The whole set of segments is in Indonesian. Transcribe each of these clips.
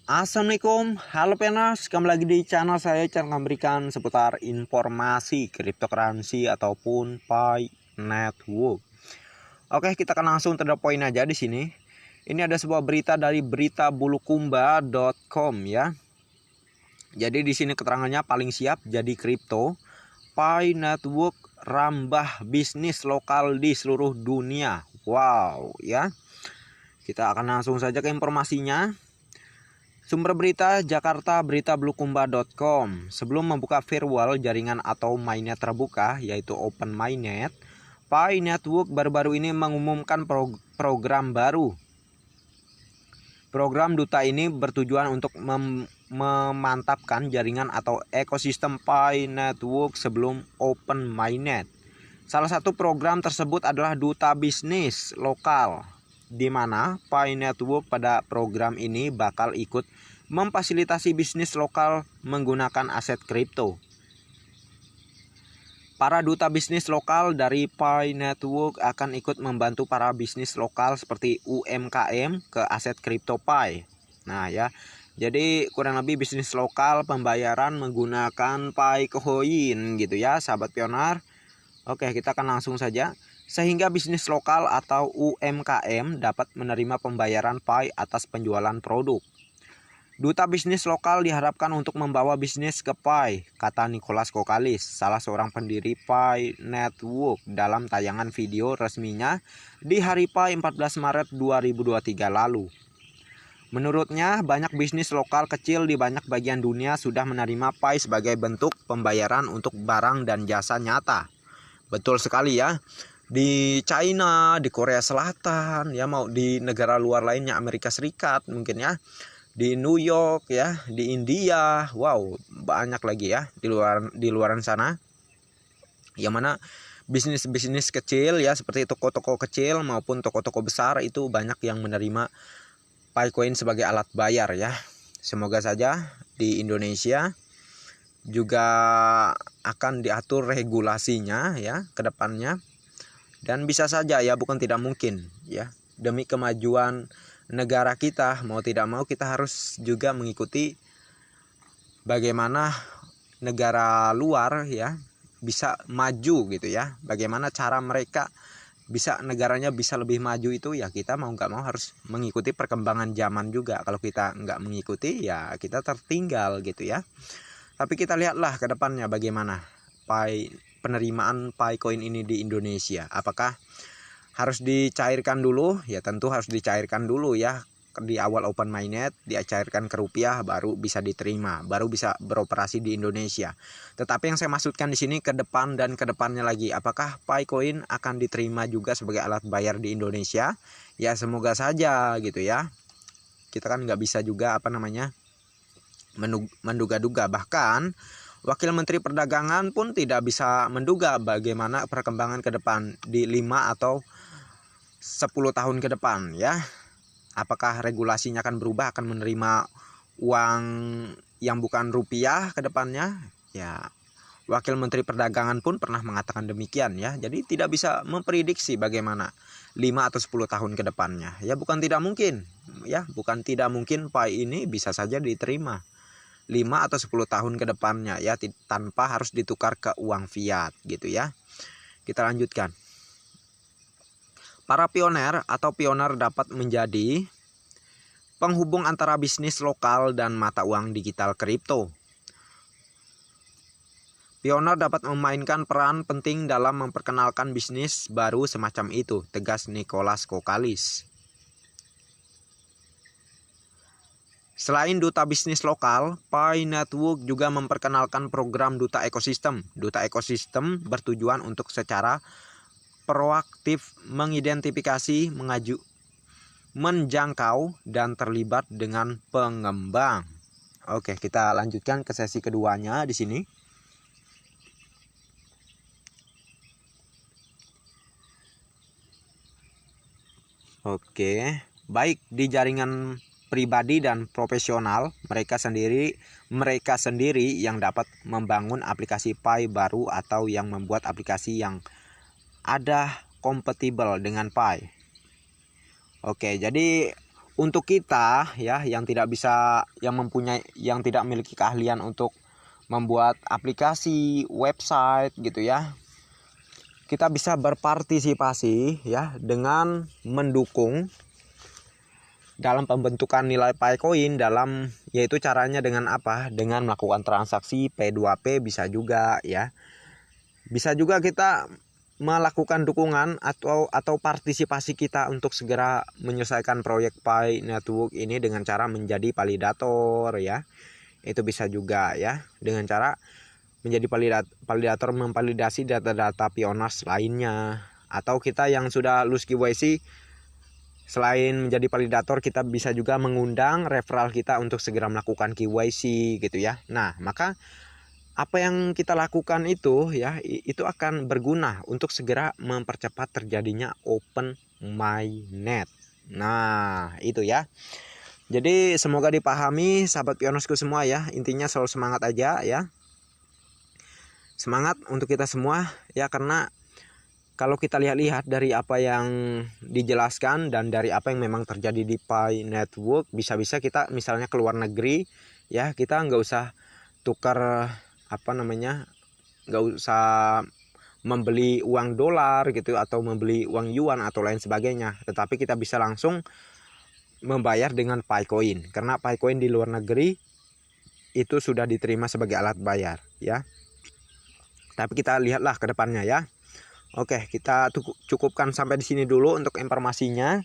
Assalamualaikum, halo Penas, kembali lagi di channel saya, cara memberikan seputar informasi cryptocurrency ataupun Pi Network. Oke, kita akan langsung to the point aja di sini. Ini ada sebuah berita dari beritabulukumba.com ya. Jadi di sini keterangannya paling siap jadi kripto. Pi Network rambah bisnis lokal di seluruh dunia. Wow ya. Kita akan langsung saja ke informasinya. Sumber berita Jakarta beritabulukumba.com. Sebelum membuka firewall jaringan atau mainnet terbuka yaitu Open Mainnet, Pi Network baru-baru ini mengumumkan program baru. Program duta ini bertujuan untuk memantapkan jaringan atau ekosistem Pi Network sebelum Open Mainnet. Salah satu program tersebut adalah duta bisnis lokal, di mana Pi Network pada program ini bakal ikut memfasilitasi bisnis lokal menggunakan aset kripto. Para duta bisnis lokal dari Pi Network akan ikut membantu para bisnis lokal seperti UMKM ke aset kripto Pi. Nah ya, jadi kurang lebih bisnis lokal pembayaran menggunakan Pi Coin gitu ya, sahabat pioner. Oke, kita akan langsung saja. Sehingga bisnis lokal atau UMKM dapat menerima pembayaran Pi atas penjualan produk. Duta bisnis lokal diharapkan untuk membawa bisnis ke Pi, kata Nicholas Kokalis, salah seorang pendiri Pi Network dalam tayangan video resminya di hari Pi 14 Maret 2023 lalu. Menurutnya, banyak bisnis lokal kecil di banyak bagian dunia sudah menerima Pi sebagai bentuk pembayaran untuk barang dan jasa nyata. Betul sekali ya. Di China, di Korea Selatan, ya mau di negara luar lainnya, Amerika Serikat mungkin ya, di New York ya, di India, wow banyak lagi ya di luaran sana, yang mana bisnis-bisnis kecil ya seperti toko-toko kecil maupun toko-toko besar itu banyak yang menerima Pi Coin sebagai alat bayar ya. Semoga saja di Indonesia juga akan diatur regulasinya ya ke depannya. Dan bisa saja ya, bukan tidak mungkin ya, demi kemajuan negara kita, mau tidak mau kita harus juga mengikuti bagaimana negara luar ya bisa maju gitu ya. Bagaimana cara mereka bisa negaranya bisa lebih maju itu ya, kita mau nggak mau harus mengikuti perkembangan zaman juga. Kalau kita nggak mengikuti ya kita tertinggal gitu ya. Tapi kita lihatlah ke depannya bagaimana penerimaan Pi Coin ini di Indonesia. Apakah harus dicairkan dulu? Ya tentu harus dicairkan dulu ya. Di awal Open Mainnet dicairkan ke rupiah baru bisa diterima, baru bisa beroperasi di Indonesia. Tetapi yang saya maksudkan di sini ke depan dan ke depannya lagi, apakah Pi Coin akan diterima juga sebagai alat bayar di Indonesia? Ya semoga saja gitu ya. Kita kan nggak bisa juga menduga-duga. Bahkan Wakil Menteri Perdagangan pun tidak bisa menduga bagaimana perkembangan ke depan di 5 atau 10 tahun ke depan ya. Apakah regulasinya akan berubah, akan menerima uang yang bukan rupiah ke depannya? Ya, Wakil Menteri Perdagangan pun pernah mengatakan demikian ya. Jadi tidak bisa memprediksi bagaimana 5 atau 10 tahun ke depannya. Ya bukan tidak mungkin ya, bukan tidak mungkin Pi ini bisa saja diterima 5 atau 10 tahun ke depannya ya, tanpa harus ditukar ke uang fiat gitu ya. Kita lanjutkan. Para pioner atau pioner dapat menjadi penghubung antara bisnis lokal dan mata uang digital kripto. Pioner dapat memainkan peran penting dalam memperkenalkan bisnis baru semacam itu, tegas Nicholas Kokalis. Selain duta bisnis lokal, Pi Network juga memperkenalkan program duta ekosistem. Duta ekosistem bertujuan untuk secara proaktif mengidentifikasi, menjangkau, dan terlibat dengan pengembang. Oke, kita lanjutkan ke sesi keduanya di sini. Oke, baik di jaringan pribadi dan profesional, mereka sendiri yang dapat membangun aplikasi Pi baru atau yang membuat aplikasi yang ada kompatibel dengan Pi. Oke, jadi untuk kita ya yang tidak memiliki keahlian untuk membuat aplikasi, website gitu ya, kita bisa berpartisipasi ya dengan mendukung dalam pembentukan nilai Picoin yaitu caranya dengan apa? Dengan melakukan transaksi P2P bisa juga ya. Bisa juga kita melakukan dukungan atau partisipasi kita untuk segera menyelesaikan proyek Pi Network ini dengan cara menjadi validator ya. Itu bisa juga ya dengan cara menjadi validator, memvalidasi data-data pioners lainnya. Atau kita yang sudah lulus KYC, selain menjadi validator, kita bisa juga mengundang referral kita untuk segera melakukan KYC gitu ya. Nah, maka apa yang kita lakukan itu ya, itu akan berguna untuk segera mempercepat terjadinya open mainnet. Nah, itu ya. Jadi semoga dipahami sahabat pionersku semua ya. Intinya selalu semangat aja ya. Semangat untuk kita semua ya, karena kalau kita lihat-lihat dari apa yang dijelaskan dan dari apa yang memang terjadi di Pi Network, bisa-bisa kita misalnya ke luar negeri ya, kita nggak usah tukar nggak usah membeli uang dolar gitu atau membeli uang yuan atau lain sebagainya, tetapi kita bisa langsung membayar dengan Picoin, karena Picoin di luar negeri itu sudah diterima sebagai alat bayar ya. Tapi kita lihatlah ke depannya ya. Oke, kita cukupkan sampai di sini dulu untuk informasinya.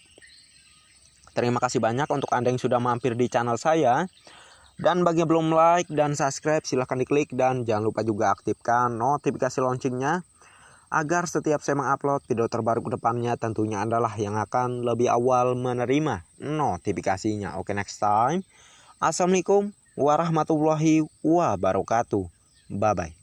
Terima kasih banyak untuk Anda yang sudah mampir di channel saya. Dan bagi yang belum like dan subscribe, silahkan diklik dan jangan lupa juga aktifkan notifikasi loncengnya agar setiap saya mengupload video terbaru ke depannya tentunya Anda lah yang akan lebih awal menerima notifikasinya. Oke, next time. Assalamualaikum warahmatullahi wabarakatuh. Bye bye.